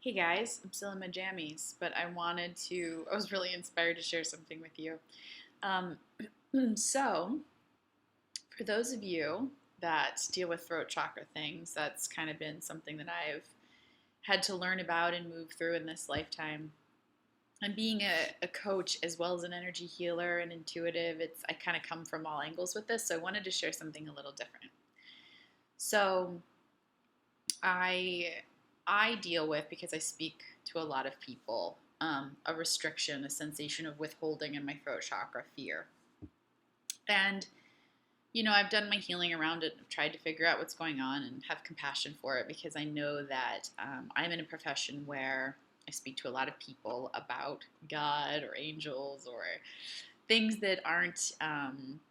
Hey guys, I'm still in my jammies, but I was really inspired to share something with you. Um, so, for those of you that deal with throat chakra things, that's kind of been something that I've had to learn about and move through in this lifetime. And being a coach as well as an energy healer and intuitive, I kind of come from all angles with this, so I wanted to share something a little different. So, I I deal with, because I speak to a lot of people, a restriction, a sensation of withholding in my throat chakra, fear. And, I've done my healing around it. I've tried to figure out what's going on and have compassion for it because I know that I'm in a profession where I speak to a lot of people about God or angels or things that aren't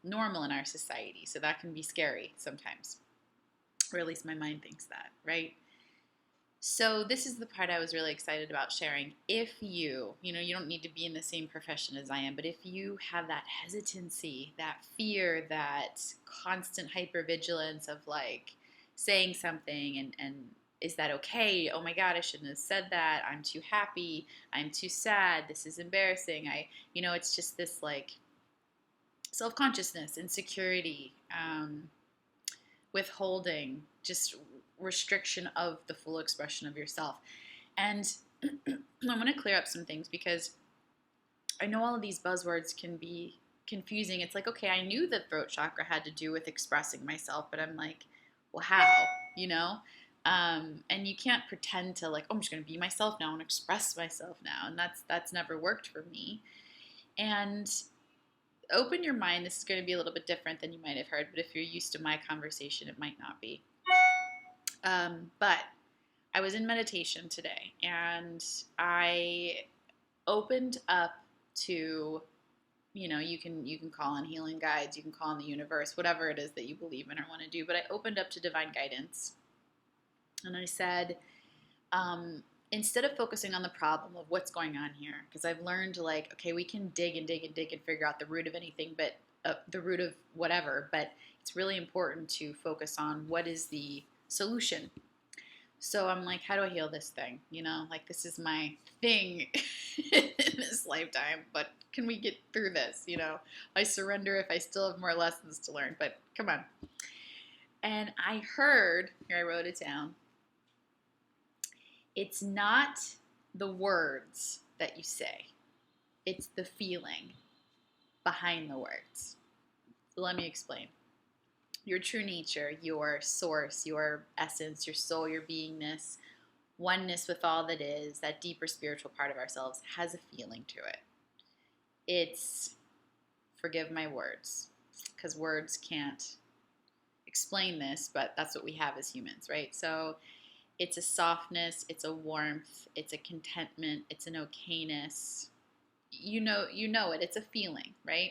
normal in our society. So that can be scary sometimes, or at least my mind thinks that, right? So this is the part I was really excited about sharing. If you don't need to be in the same profession as I am, but if you have that hesitancy, that fear, that constant hypervigilance of like saying something and is that okay? Oh my God, I shouldn't have said that. I'm too happy. I'm too sad. This is embarrassing. It's just this like self-consciousness, insecurity, withholding, just restriction of the full expression of yourself. And I want to clear up some things because I know all of these buzzwords can be confusing. It's like, okay, I knew that throat chakra had to do with expressing myself, but I'm like, well, how? You know? And you can't pretend to like, oh, I'm just going to be myself now and express myself now. And that's never worked for me. And open your mind. This is going to be a little bit different than you might have heard, but if you're used to my conversation, it might not be. But I was in meditation today and I opened up to, you can call on healing guides, you can call on the universe, whatever it is that you believe in or want to do. But I opened up to divine guidance and I said, instead of focusing on the problem of what's going on here, because I've learned like, okay, we can dig and dig and dig and figure out the root of anything, but the root of whatever, but it's really important to focus on what is the solution. So I'm like, how do I heal this thing? Like this is my thing in this lifetime, but can we get through this? I surrender if I still have more lessons to learn, but come on. And I heard, here I wrote it down, it's not the words that you say, it's the feeling behind the words. So let me explain. Your true nature, your source, your essence, your soul, your beingness, oneness with all that is, that deeper spiritual part of ourselves has a feeling to it. It's, forgive my words, because words can't explain this, but that's what we have as humans, right? So it's a softness, it's a warmth, it's a contentment, it's an okayness. You know it. It's a feeling, right?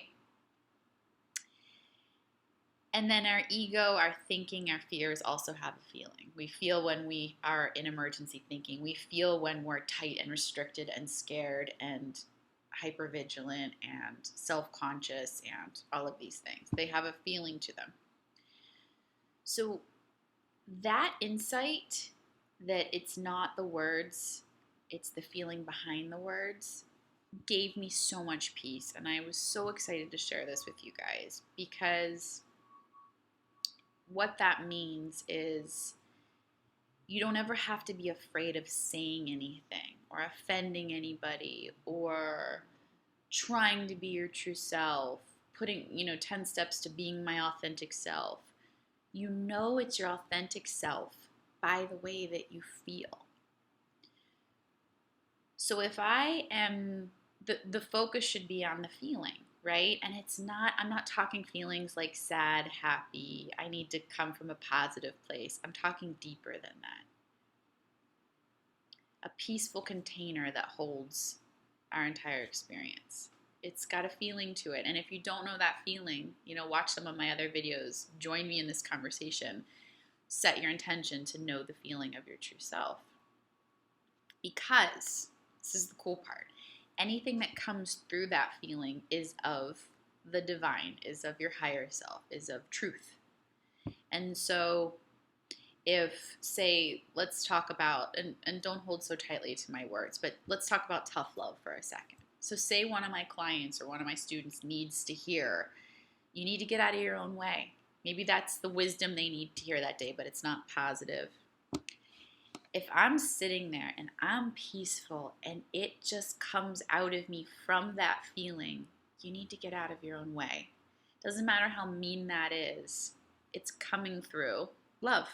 And then our ego, our thinking, our fears also have a feeling. We feel when we are in emergency thinking. We feel when we're tight and restricted and scared and hypervigilant and self-conscious and all of these things. They have a feeling to them. So that insight that it's not the words, it's the feeling behind the words, gave me so much peace. And I was so excited to share this with you guys because what that means is you don't ever have to be afraid of saying anything or offending anybody or trying to be your true self, putting, 10 steps to being my authentic self. It's your authentic self by the way that you feel. So if I am, the focus should be on the feeling, right? And I'm not talking feelings like sad, happy, I need to come from a positive place. I'm talking deeper than that. A peaceful container that holds our entire experience. It's got a feeling to it. And if you don't know that feeling, watch some of my other videos, join me in this conversation, set your intention to know the feeling of your true self. Because, this is the cool part, anything that comes through that feeling is of the divine, is of your higher self, is of truth. And so if, say, let's talk about, and don't hold so tightly to my words, but let's talk about tough love for a second. So say one of my clients or one of my students needs to hear, you need to get out of your own way. Maybe that's the wisdom they need to hear that day, but it's not positive. If I'm sitting there and I'm peaceful and it just comes out of me from that feeling, you need to get out of your own way. Doesn't matter how mean that is, it's coming through love.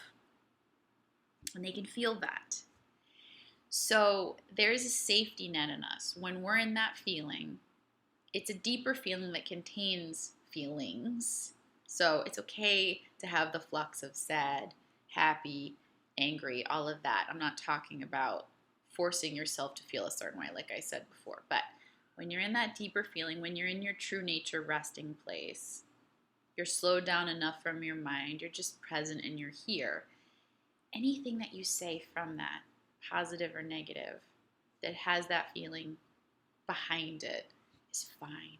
And they can feel that. So there's a safety net in us. When we're in that feeling, it's a deeper feeling that contains feelings. So it's okay to have the flux of sad, happy, angry, all of that. I'm not talking about forcing yourself to feel a certain way, like I said before. But when you're in that deeper feeling, when you're in your true nature resting place, you're slowed down enough from your mind, you're just present and you're here. Anything that you say from that, positive or negative, that has that feeling behind it is fine.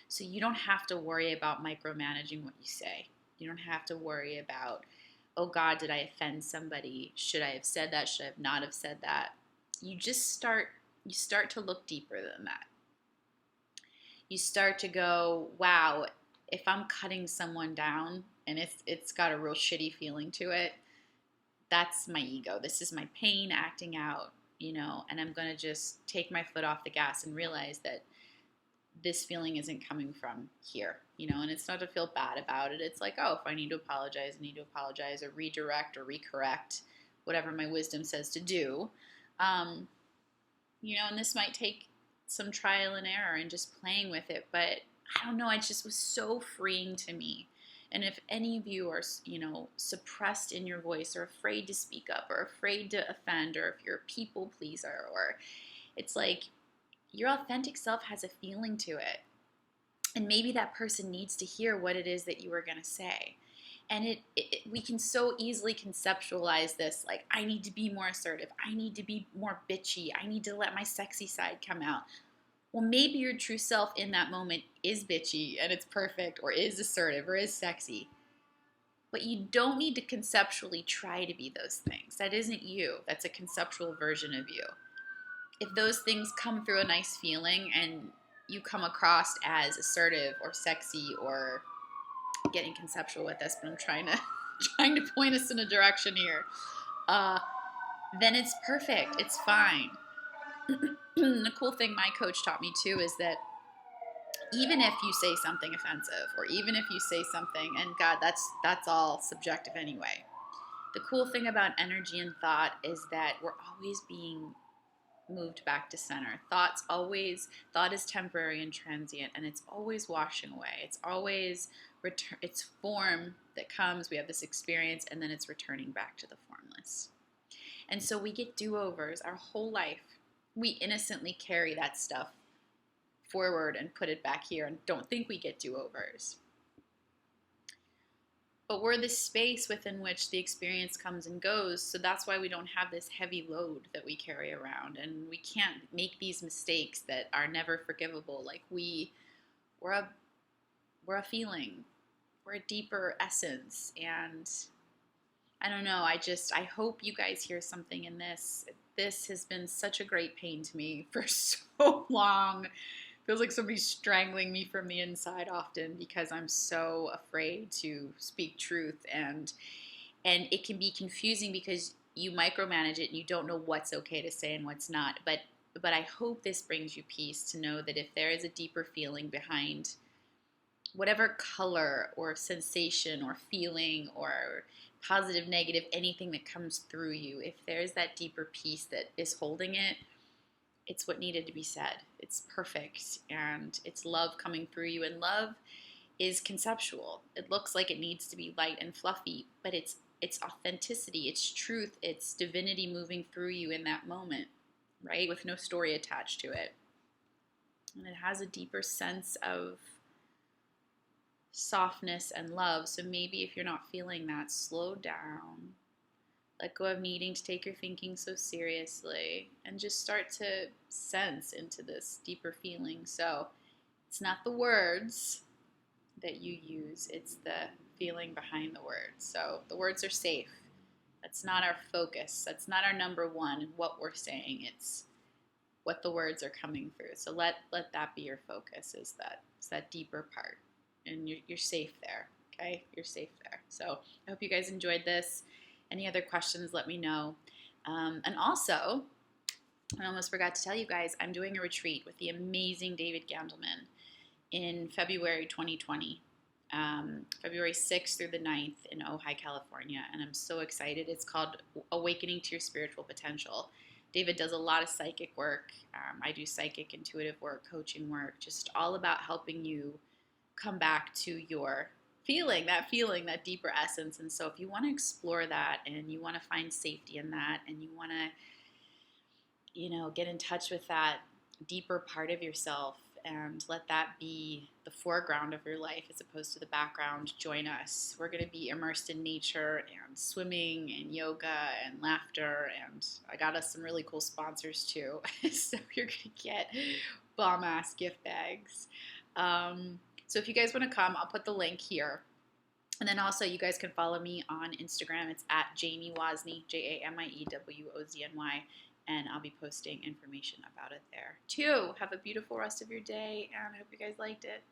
So you don't have to worry about micromanaging what you say. You don't have to worry about, oh God, did I offend somebody? Should I have said that? Should I have not have said that? You start to look deeper than that. You start to go, wow, if I'm cutting someone down and it's got a real shitty feeling to it, that's my ego. This is my pain acting out, and I'm going to just take my foot off the gas and realize that this feeling isn't coming from here, and it's not to feel bad about it. It's like, oh, if I need to apologize, I need to apologize or redirect or recorrect, whatever my wisdom says to do. And this might take some trial and error and just playing with it, but I don't know, it just was so freeing to me. And if any of you are, suppressed in your voice or afraid to speak up or afraid to offend, or if you're a people pleaser, or it's like your authentic self has a feeling to it. And maybe that person needs to hear what it is that you were going to say. And we can so easily conceptualize this, like, I need to be more assertive. I need to be more bitchy. I need to let my sexy side come out. Well, maybe your true self in that moment is bitchy and it's perfect, or is assertive, or is sexy. But you don't need to conceptually try to be those things. That isn't you. That's a conceptual version of you. If those things come through a nice feeling and you come across as assertive or sexy, or getting conceptual with this, but I'm trying to point us in a direction here, then it's perfect. It's fine. The cool thing my coach taught me too is that even if you say something offensive, or even if you say something, and God, that's all subjective anyway. The cool thing about energy and thought is that we're always being moved back to center. Thought is temporary and transient, and it's always washing away. It's always it's form that comes. We have this experience, and then it's returning back to the formless. And so we get do-overs our whole life. We innocently carry that stuff forward and put it back here and don't think we get do-overs. But we're the space within which the experience comes and goes, so that's why we don't have this heavy load that we carry around, and we can't make these mistakes that are never forgivable. Like we're a feeling, we're a deeper essence, and I don't know, I hope you guys hear something in this. This has been such a great pain to me for so long. Feels like somebody's strangling me from the inside often, because I'm so afraid to speak truth, and it can be confusing because you micromanage it and you don't know what's okay to say and what's not. But I hope this brings you peace to know that if there is a deeper feeling behind whatever color or sensation or feeling or positive, negative, anything that comes through you, if there's that deeper piece that is holding it, it's what needed to be said. It's perfect, and it's love coming through you, and love is conceptual. It looks like it needs to be light and fluffy, but it's authenticity, it's truth, it's divinity moving through you in that moment, right? With no story attached to it. And it has a deeper sense of softness and love. So maybe if you're not feeling that, slow down. Let go of needing to take your thinking so seriously, and just start to sense into this deeper feeling. So it's not the words that you use, it's the feeling behind the words. So the words are safe. That's not our focus. That's not our number one, what we're saying. It's what the words are coming through. So let that be your focus, is that deeper part. And you're safe there, okay? You're safe there. So I hope you guys enjoyed this. Any other questions, let me know. And also, I almost forgot to tell you guys, I'm doing a retreat with the amazing David Gandelman in February 2020. February 6th through the 9th in Ojai, California, and I'm so excited. It's called Awakening to Your Spiritual Potential. David does a lot of psychic work. I do psychic, intuitive work, coaching work, just all about helping you come back to your feeling, that deeper essence. And so if you want to explore that and you want to find safety in that and you want to, get in touch with that deeper part of yourself and let that be the foreground of your life as opposed to the background, join us. We're going to be immersed in nature and swimming and yoga and laughter, and I got us some really cool sponsors too. So you're going to get bomb-ass gift bags. So if you guys want to come, I'll put the link here. And then also you guys can follow me on Instagram. It's at Jamie Wozny, JamieWozny, and I'll be posting information about it there too. Have a beautiful rest of your day, and I hope you guys liked it.